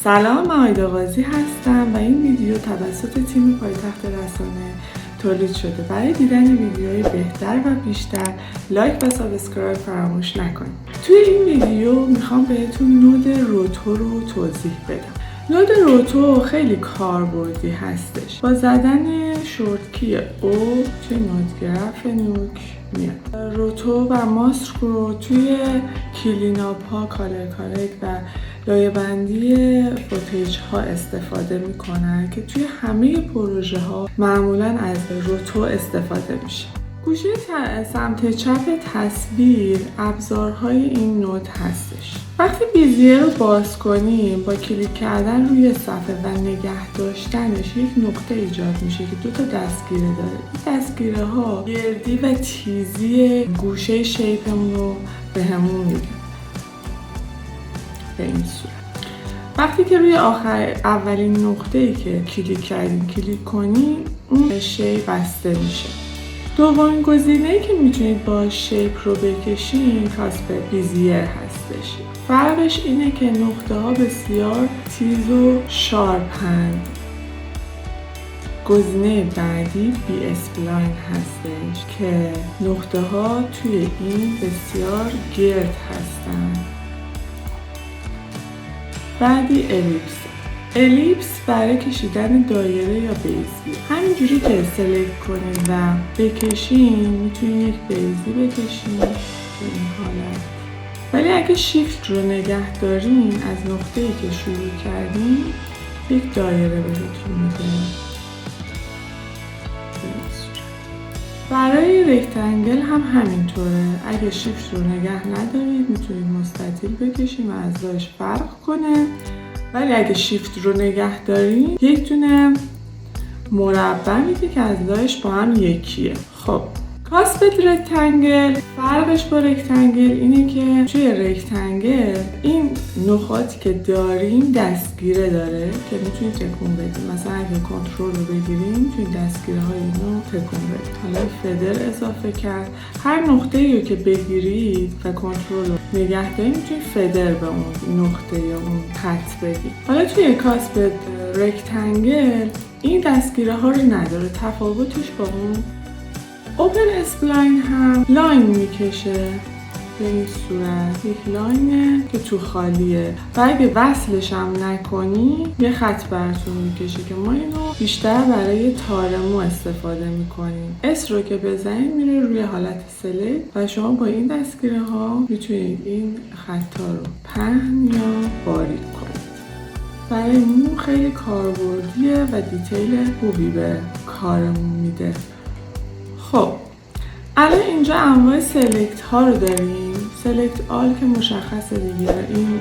سلام، من آیدا قاضی هستم و این ویدیو توسط تیم پایتخت رسانه تولید شده. برای دیدن ویدیوهای بهتر و بیشتر لایک و سابسکرایب فراموش نکنید. توی این ویدیو میخوام بهتون نود روتو رو توضیح بدم. نود روتو خیلی کاربردی هستش. با زدن شورتکی او توی نودگرف نوک میاد. روتو و ماسک رو توی کلیناپ ها، کالر کارکت و لایه بندی فوتیج ها استفاده میکنن که توی همه پروژه ها معمولا از روتو استفاده میشه. گوشه سمت چپ تصویر ابزارهای این نود هستش. وقتی بیزیر رو باز کنیم با کلیک کردن روی صفحه و نگه داشتنش یک نقطه ایجاد میشه که دو تا دستگیره داره. این دستگیره ها گردی و تیزی گوشه شیپمون رو به همون میده به این صورت. وقتی که روی اولین نقطه‌ای که کلیک کردیم کلیک کنیم اون شیپ بسته میشه. دومین گزینه‌ای که میتونید با شیپ رو بکشین کاسپ بیزیر هستش. فرقش اینه که نقطه ها بسیار تیز و شارپند. گزینه بعدی بی اسپلاین هستش که نقطه ها توی این بسیار گرد هستن. بعدی الیپس برای کشیدن دایره یا بیزی. همینجوری که سلکت کنید و بکشین میتونید یک بیزی بکشین به این حالت. ولی اگه شیفت رو نگه دارین از نقطه‌ای که شروع کردین یک دایره بهتون میده. برای رکتنگل هم همینطوره. اگه شیفت رو نگه ندارید میتونید مستطیل بکشین و از داش فرق کنه. ولی اگه شیفت رو نگه دارین یک دونه مربع میده که از داش با هم یکیه. خب کاسپ رکتنگل فرقش با رکتنگل اینه که توی رکتنگل این نقاطی که داریم دستگیره داره که میتونید تکون بدید. مثلا اگه کنترل رو بگیریم میتونید دستگیره های اینو تکون بدید. حالا فدر اضافه کرد. هر نقطه‌ای رو که بگیرید و کنترل رو نگه دارید میتونید فدر به اون نقطه یا اون خط بدید. حالا توی کاسپ رکتنگل این دستگیره ها رو نداره. تفاوتش با اون اوپن اسپلاین هم لاین میکشه به این صورت. یک لاینه که تو خالیه و اگه وصلش هم نکنی یه خط براتون میکشه که ما اینو بیشتر برای تارمو استفاده میکنیم. اس رو که بزنید میره روی حالت سلکت و شما با این دستگیره ها میتونید این خطا رو پهن یا باریک کنید. برای مو خیلی کاربردیه و دیتیل خوبی به کارمون میده. خب الان اینجا انواع سلکت ها رو داریم. سلکت آل که مشخصه دیگه، این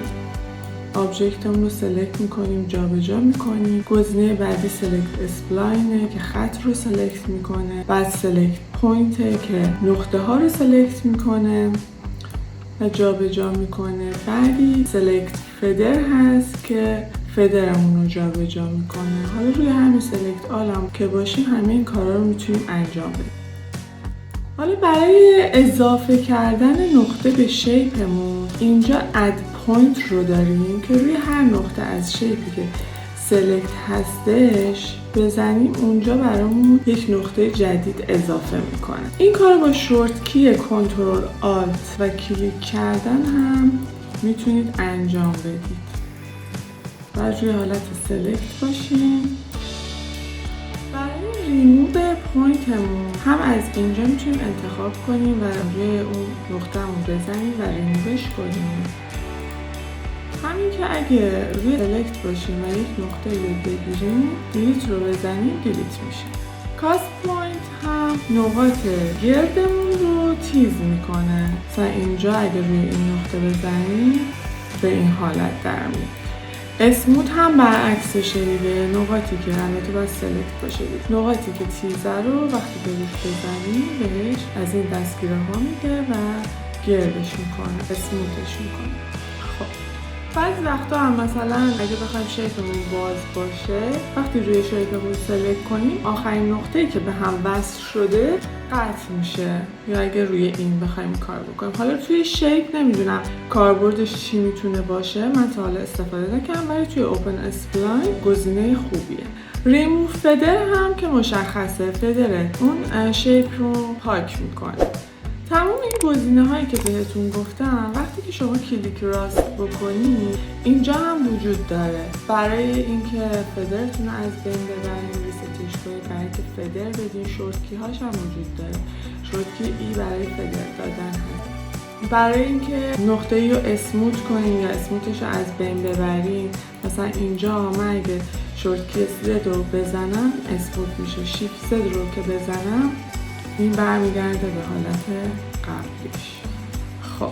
آبجکتمون رو سلکت میکنیم جابجا میکنیم. گزینه بعدی سلکت اسپلاینه که خط رو سلکت میکنه. بعد سلکت پوینته که نقطه ها رو سلکت میکنه و جابجا میکنه. بعدی سلکت فدر هست که فدرمون رو جابجا میکنه. حالا روی همین سلکت آل هم که باشیم همه این کارا رو میتونیم انجام بدیم. حالا برای اضافه کردن نقطه به شیپمون اینجا اد پوینت رو داریم که روی هر نقطه از شیپی که سلکت هستش بزنیم اونجا برامون یک نقطه جدید اضافه میکنه. این کار با شورت کی کنترل آلت و کلیک کردن هم میتونید انجام بدید. و روی حالت سلکت باشیم. برای ریموو پوینتمون هم از اینجا میتونیم انتخاب کنیم و روی اون نقطه‌مون بزنیم و ریمووش کنیم. همین که اگه روی سلکت باشیم و یک نقطه رو بگیریم دیلیت رو بزنیم دیلیت میشه. کاسپ پوینت هم نقاط گردمون رو تیز میکنه. مثلا اینجا اگه روی این نقطه بزنیم به این حالت در میاد. اسموت هم برعکسشه دیگه. نقاطی که البته باید سلکت باشه دیگه. نقاطی که تیزه رو وقتی که روش بزنیم بهش از این دستگیره ها میده و گردش میکنه، اسموتش میکنه. خب بعضی وقتا هم مثلا اگه بخوایم شیپمون باز باشه وقتی روی شیپمون سلکت کنیم آخرین نقطه‌ای که به هم وصل شده قطع میشه یا اگه روی این بخوایم کار بکنیم. حالا توی شیپ نمیدونم کاربردش چی میتونه باشه، من تا حالا استفاده نکردم، ولی توی اوپن اسپلاین گزینه خوبیه. ریموو فدر هم که مشخصه، فدره اون شیپ رو پاک میکنه. تمام این گزینه هایی که بهتون گفتم وقتی که شما کلیک راست بکنید اینجا هم وجود داره برای اینکه فدرتون رو از بین ببرین، ریستش کنید، برای اینکه فدر بدین. شورتکی هاش هم وجود داره، شورتکی ای برای فدر دادن هست. برای اینکه نقطه ای رو اسموت کنین یا اسموتش رو از بین ببرین، مثلا اینجا من اگه شورتکی زد رو بزنم اسموت میشه، شیفت زد رو که بزنم این برمیگرده به حالت قبلیش. خب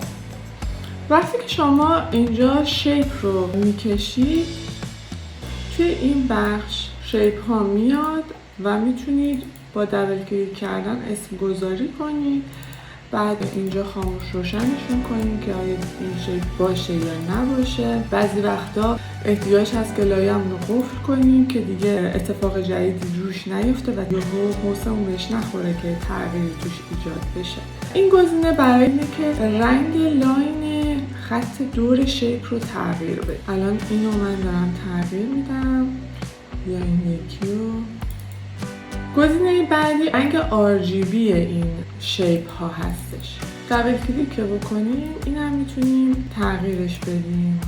وقتی که شما اینجا شیپ رو میکشید توی این بخش شیپ ها میاد و میتونید با دبل کلیک کردن اسم گذاری کنید. بعد اینجا خاموش روشنشون کنید که آیا این شیپ باشه یا نباشه. بعضی وقتا احتیاج هست که لایه‌مون رو قفل کنیم که دیگه اتفاق جدیدی روش نیفته و یهو حواسمون بهش نخوره که تغییری توش ایجاد بشه. این گزینه برای اینه که رنگ لاین خط دور شیپ رو تغییر بده. الان اینو من دارم تغییر میدم یا این یکی رو. گزینه بعدی رنگ RGB این شیپ ها هستش. دبل کلیک که بکنیم این هم میتونیم تغییرش بدیم.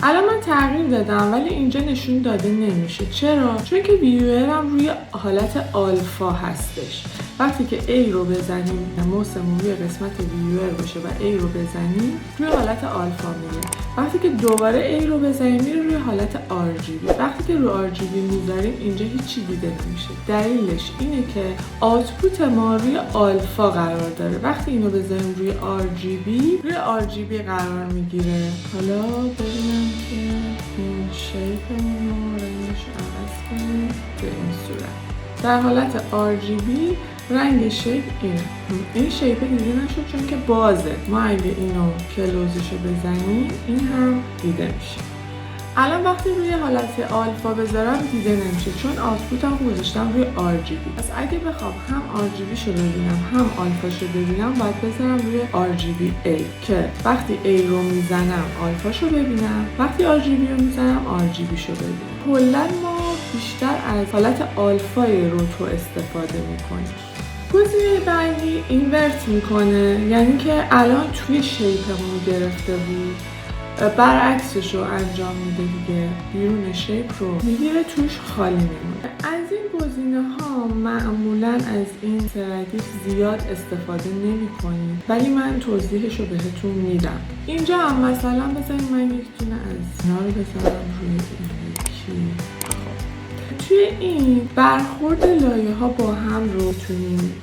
الان من تغییر دادم ولی اینجا نشون داده نمیشه. چرا؟ چون که ویورم روی حالت آلفا هستش. وقتی که A رو بزنیم، موسمون روی قسمت ویور باشه و A رو بزنیم روی حالت آلفا میره. وقتی که دوباره A رو بزنیم میره روی حالت RGB. وقتی که روی RGB میذاریم اینجا هیچی دیده نمیشه. دلیلش اینه که آوتپوت ما روی آلفا قرار داره. وقتی اینو بذاریم روی RGB قرار میگیره. حالا ببینم که این شیپمون رو رنگش عوض کنیم به این صورت. در حالت RGB رنگ شیپ اینه. این شیپ دیده نشد چون که بازه. ما اگه اینو کلوزش رو بزنیم این هم دیده میشه. الان وقتی روی حالت آلفا بذارم دیده نمیشه چون آوتپوت هم گذاشتم روی RGB. پس اگه بخوام هم RGB شو ببینم هم آلفا شو ببینم باید بذارم روی RGB A که وقتی A رو میزنم آلفا شو ببینم، وقتی RGB رو میزنم RGB شو ببینم. کلا ما بیشتر از حالت آلفای روتو استفاده میکنیم. گزینه بعدی اینورت میکنه، یعنی که الان توی شیپمون گرفته بود برعکسش رو انجام میده دیگه، بیرون شیپ رو میگیره توش خالی میمونه. از این گزینه ها معمولا از این ردیف زیاد استفاده نمی کنیم ولی من توضیحش رو بهتون میدم. اینجا هم مثلا بذاریم من یک دونه از اینا رو بذارم روی این یکی. توی این برخورد لایه ها با هم رو میتونیم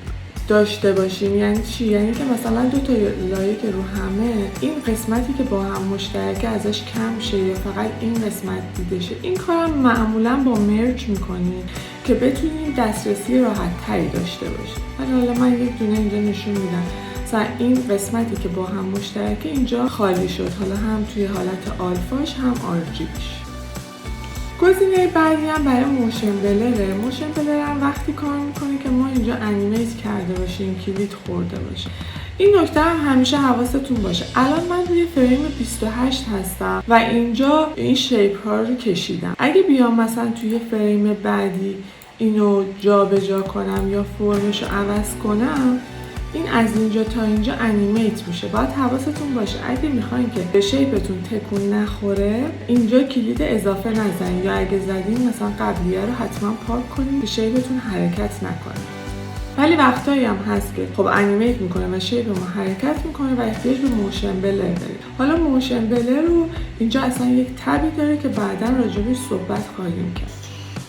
داشته باشیم. یعنی چی؟ یعنی که مثلا دو تا لایه که رو همه این قسمتی که با هم مشترکه ازش کم شه یا فقط این قسمت دیده شه. این کارم معمولا با مرج میکنیم که بتونیم دسترسی راحت تری داشته باشیم. حالا من یک دونه اینجا نشون میدم. مثلا این قسمتی که با هم مشترکه اینجا خالی شد. حالا هم توی حالت آلفاش هم RGBش. گزینه بعدی هم برای موشن بلره. موشن بلر هم وقتی کار میکنه که ما اینجا انیمیت کرده باشیم، کلید خورده باشه. این نکته هم همیشه حواستون باشه. الان من روی فریم 28 هستم و اینجا این شیپ ها رو کشیدم. اگه بیام مثلا توی فریم بعدی اینو جا به جا کنم یا فرمش رو عوض کنم این از اینجا تا اینجا انیمیت میشه. باید حواستون باشه اگه میخواین که به شیپتون تکون نخوره اینجا کلید اضافه نزنید یا اگه زدین مثلا قبلیه رو حتما پاک کنید که شیپتون حرکت نکنه. ولی وقتایی هم هست که خب انیمیت میکنه و شیپ ما حرکت میکنه و احتیاج به موشن بلر داره. حالا موشن بلر رو اینجا اصلا یک تبی داره که بعدا راجبش صحبت خواهیم کرد.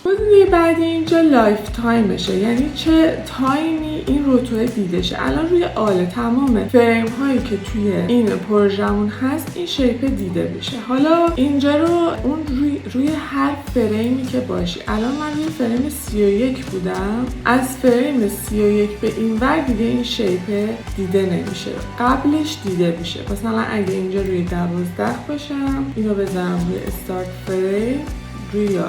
گزینه بعدی اینجا لایف تایمشه، یعنی چه تایمی این روتو دیده شه. الان روی آله تمام فریم هایی که توی این پروژمون هست این شیپ دیده بشه. حالا اینجا رو اون روی هر فریمی که باشی. الان من روی فریم 31 بودم، از فریم 31 به این ور دیگه این شیپ دیده نمیشه، قبلش دیده میشه. مثلا اگه اینجا روی 12 باشم اینو بذارم روی استارت فریم روی 11.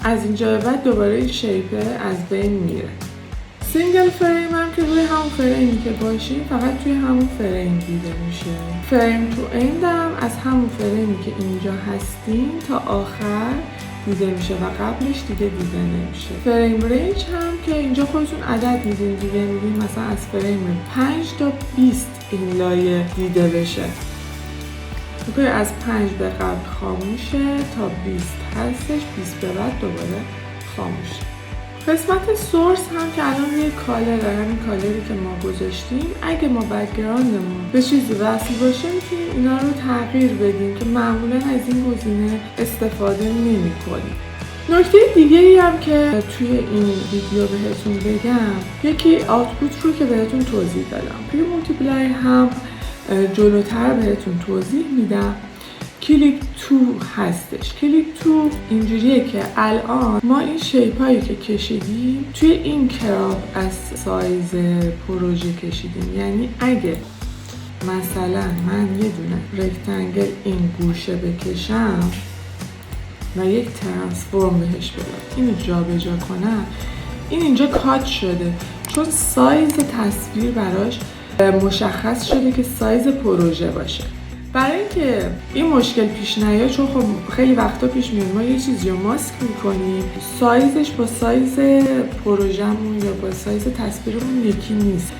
از اینجا به بعد دوباره این شیپه از بین میره. سینگل فریم هم که روی همون فریمی که باشیم فقط توی همون فریم دیده میشه. فریم تو اند هم از همون فریمی که اینجا هستیم تا آخر دیده میشه و قبلش دیگه دیده نمیشه. فریم رنج هم که اینجا خودتون عدد میدین دیگه، میگین مثلا از فریم 5 تا 20 این لایه دیده بشه. میگه از 5 به قبل خاموشه تا 20 هستش، 20 به بعد دوباره خاموشه. قسمت سورس هم که الان روی کالر، همین کالری که ما گذاشتیم، اگه ما بک‌گراندمون به چیزی وصل باشه میتونیم اینا رو تغییر بدیم که معمولا از این گزینه استفاده نمی‌کنیم. نکته دیگه ای هم که توی این ویدیو بهتون بگم، یکی آوتپوت رو که بهتون توضیح دادم. توی مولتیپلایر هم جلوتر بهتون توضیح میدم. کلیک تو هستش. کلیک تو اینجوریه که الان ما این شیپ هایی که کشیدیم توی این کراپ از سایز پروژه کشیدیم. یعنی اگه مثلا من یه دونه رکتنگل این گوشه بکشم و یک ترانسفورم بهش بدم، اینو جا به جا کنم، این اینجا کات شده چون سایز تصویر براش مشخص شده که سایز پروژه باشه. برای اینکه این مشکل پیش نیاد، چون خب خیلی وقتا پیش میاد ما یه چیزی رو ماسک میکنیم سایزش با سایز پروژه‌مون یا با سایز تصویرمون یکی نیست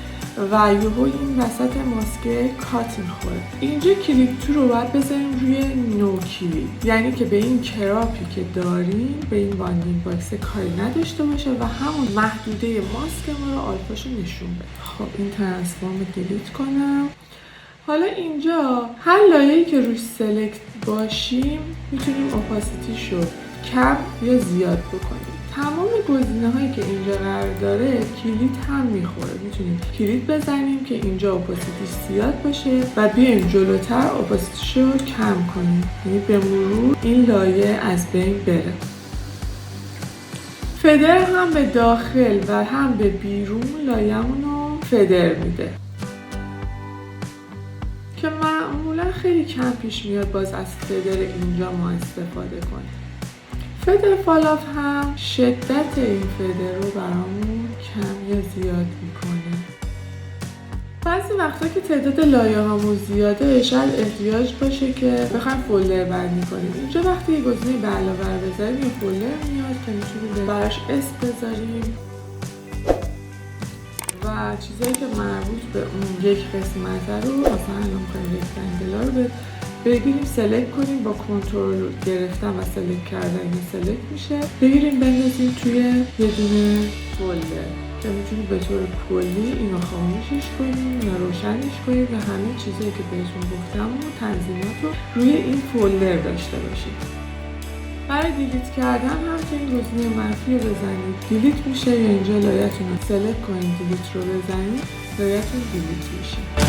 و یهو این وسط ماسک کات میخوره. اینجا کلیک تو رو باید بذاریم روی نو کلیک، یعنی که به این کراپی که داریم، به این باندینگ باکس کاری نداشته باشه و همون محدوده ماسک ما رو آلفاشو نشون بده. خب این ترانسفورم رو دیلیت کنم. حالا اینجا هر لایه‌ای که روش سلکت باشیم میتونیم اپاسیتیشو کم یا زیاد بکنیم. تمام گزینه‌هایی که اینجا قرار داره کلید هم میخوره. میتونیم کلید بزنیم که اینجا اپاسیتیش زیاد باشه و بیایم جلوتر اپاسیتیشو کم کنیم، یعنی به مرور این لایه از بین بره. فدر هم به داخل و هم به بیرون لایه‌مونو فدر میده که معمولا خیلی کم پیش میاد باز از فدر اینجا ما استفاده کنیم. فدر فالاف هم شدت این فدر رو برامون کم یا زیاد میکنه. بعضی وقتا که تعداد لایه هامون زیاده شاید احتیاج باشه که بخوایم فولدر بندی کنیم. اینجا وقتی یه گزینه به علاوه بذاریم یه فولدر میاد که میتونیم براش اسم بذاریم و چیزایی که مربوط به اون یک قسمت رو، مثلا الان می‌خوایم رکتنگل رو بگیریم سلکت کنیم، با کنترل گرفتن و سلکت کردن این سلکت میشه، بگیریم بندازیم توی یه دونه فولدر که میتونیم به طور کلی اینو خاموشش کنیم یا روشنش کنیم و همه چیزایی که بهتون گفتم و تنظیمات رو روی این فولدر داشته باشید. برای دیلیت کردن هم که این گزینه منفی رو بزنید دیلیت میشه، یا اینجا لایه‌تون رو سلکت کنید دیلیت رو بزنید لایه‌تون دیلیت میشه.